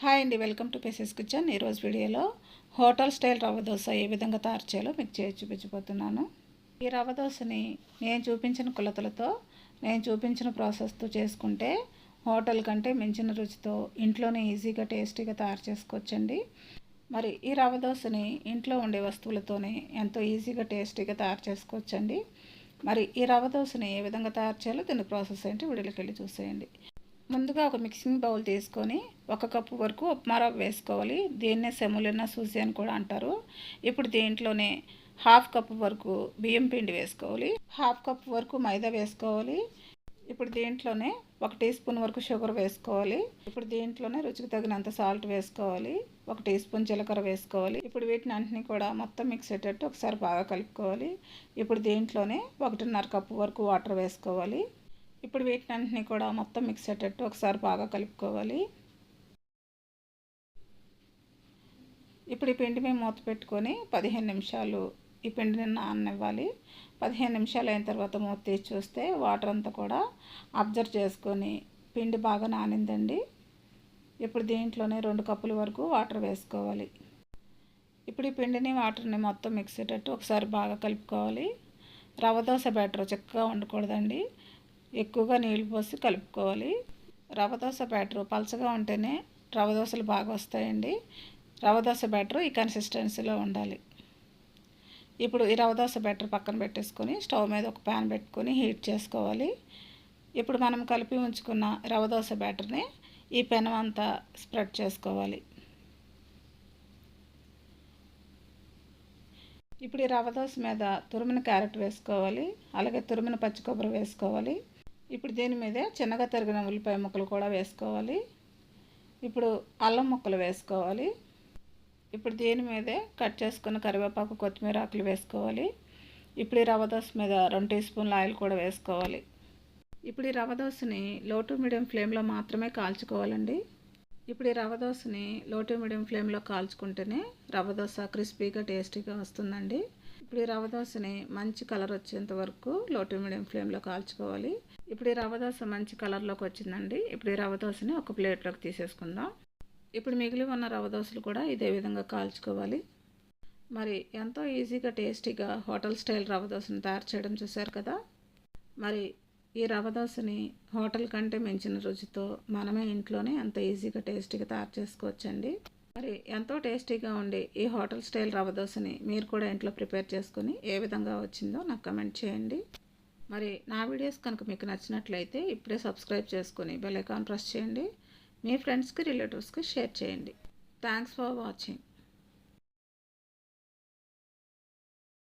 Hi అండి, welcome to phases kitchen. ఈరోజు వీడియోలో హోటల్ స్టైల్ రవ్వ దోశ ఏ విధంగా తయారు చేయాలో మీకు చూపించబోతున్నాను. ఈ రవ్వ దోశని నేను చూపించిన కొలతలతో, నేను చూపించిన ప్రాసెస్తో చేసుకుంటే హోటల్ కంటే మించిన రుచితో ఇంట్లోనే ఈజీగా టేస్టీగా తయారు చేసుకోవచ్చండి. మరి ఈ రవ్వ దోశని ఇంట్లో ఉండే వస్తువులతోనే ఎంతో ఈజీగా టేస్టీగా తయారు చేసుకోవచ్చండి. మరి ఈ రవ్వ దోశని ఏ విధంగా తయారు చేయాలో దీని ప్రాసెస్ ఏంటి వీడియోలోకి వెళ్ళి చూసేయండి. ముందుగా ఒక మిక్సింగ్ బౌల్ తీసుకొని 1 కప్పు వరకు ఉప్మా రవ్వ వేసుకోవాలి. దీన్నే సెమోలినా సూజీ అని కూడా అంటారు. ఇప్పుడు దీంట్లోనే 1/2 కప్పు వరకు బియ్యం పిండి వేసుకోవాలి. 1/2 కప్పు వరకు మైదా వేసుకోవాలి. ఇప్పుడు దీంట్లోనే 1 టీ స్పూన్ వరకు షుగర్ వేసుకోవాలి. ఇప్పుడు దీంట్లోనే రుచికి తగినంత సాల్ట్ వేసుకోవాలి. 1 టీ స్పూన్ జీలకర్ర వేసుకోవాలి. ఇప్పుడు వీటిని అన్నింటినీ కూడా మొత్తం మిక్స్ అయ్యేటట్టు ఒకసారి బాగా కలుపుకోవాలి. ఇప్పుడు దీంట్లోనే 1.5 కప్పు వరకు వాటర్ వేసుకోవాలి. ఇప్పుడు వీటినన్నింటినీ కూడా మొత్తం మిక్స్ అయ్యేటట్టు ఒకసారి బాగా కలుపుకోవాలి. ఇప్పుడు ఈ పిండి మేము మూత పెట్టుకొని 15 నిమిషాలు ఈ పిండిని నాననివ్వాలి. 15 నిమిషాలు అయిన తర్వాత మూత తీసి చూస్తే వాటర్ అంతా కూడా అబ్జర్వ్ చేసుకొని పిండి బాగా నానిందండి. ఇప్పుడు దీంట్లోనే 2 కప్పుల వరకు వాటర్ వేసుకోవాలి. ఇప్పుడు ఈ పిండిని వాటర్ని మొత్తం మిక్స్ అయ్యేటట్టు ఒకసారి బాగా కలుపుకోవాలి. రవ్వ దోశ బ్యాటర్ చిక్కగా ఉండకూడదండి, ఎక్కువగా నీళ్ళు పోసి కలుపుకోవాలి. రవ్వ దోశ బ్యాటర్ పలచగా ఉంటేనే రవ్వ దోశలు బాగా వస్తాయండి. రవ్వ దోశ బ్యాటర్ ఈ కన్సిస్టెన్సీలో ఉండాలి. ఇప్పుడు ఈ రవ్వ దోశ బ్యాటర్ పక్కన పెట్టేసుకొని స్టవ్ మీద ఒక ప్యాన్ పెట్టుకొని హీట్ చేసుకోవాలి. ఇప్పుడు మనం కలిపి ఉంచుకున్న రవ్వ దోశ బ్యాటర్ని ఈ పెనం అంతా స్ప్రెడ్ చేసుకోవాలి. ఇప్పుడు ఈ రవ్వ దోశ మీద తురిమిన క్యారెట్ వేసుకోవాలి, అలాగే తురిమిన పచ్చి కొబ్బరి వేసుకోవాలి. ఇప్పుడు దీని మీద చిన్నగా తరిగిన ఉల్లిపాయ ముక్కలు కూడా వేసుకోవాలి. ఇప్పుడు అల్లం ముక్కలు వేసుకోవాలి. ఇప్పుడు దీని మీదే కట్ చేసుకున్న కరివేపాకు, కొత్తిమీర ఆకులు వేసుకోవాలి. ఇప్పుడు ఈ రవ్వ దోశ మీద 2 టీ స్పూన్ల ఆయిల్ కూడా వేసుకోవాలి. ఇప్పుడు ఈ రవ్వ దోశని లో టు మీడియం ఫ్లేమ్లో మాత్రమే కాల్చుకోవాలండి. ఇప్పుడు ఈ రవ్వ దోశని లో టు మీడియం ఫ్లేమ్లో కాల్చుకుంటేనే రవ్వ దోశ క్రిస్పీగా టేస్టీగా వస్తుందండి. ఇప్పుడు ఈ రవ్వ దోశని మంచి కలర్ వచ్చేంత వరకు లో టు మీడియం ఫ్లేమ్లో కాల్చుకోవాలి. ఇప్పుడు ఈ రవ్వ దోశ మంచి కలర్లోకి వచ్చిందండి. ఇప్పుడు ఈ రవ్వ దోశని ఒక ప్లేట్లోకి తీసేసుకుందాం. ఇప్పుడు మిగిలి ఉన్న రవ్వ దోశలు కూడా ఇదే విధంగా కాల్చుకోవాలి. మరి ఎంతో ఈజీగా టేస్టీగా హోటల్ స్టైల్ రవ్వ దోశని తయారు చేయడం చూశారు కదా. మరి ఈ రవ్వ దోశని హోటల్ కంటే మించిన రుచితో మనమే ఇంట్లోనే అంత ఈజీగా టేస్టీగా తయారు చేసుకోవచ్చండి. మరి ఎంతో టేస్టీగా ఉండే ఈ హోటల్ స్టైల్ రవ్వ దోశని మీరు కూడా ఇంట్లో ప్రిపేర్ చేసుకొని ఏ విధంగా వచ్చిందో నాకు కమెంట్ చేయండి. మరి నా వీడియోస్ కనుక మీకు నచ్చినట్లయితే ఇప్పుడే సబ్స్క్రైబ్ చేసుకొని బెల్ ఐకాన్ ప్రెస్ చేయండి. మీ ఫ్రెండ్స్కి, రిలేటివ్స్కి షేర్ చేయండి. Thanks for watching.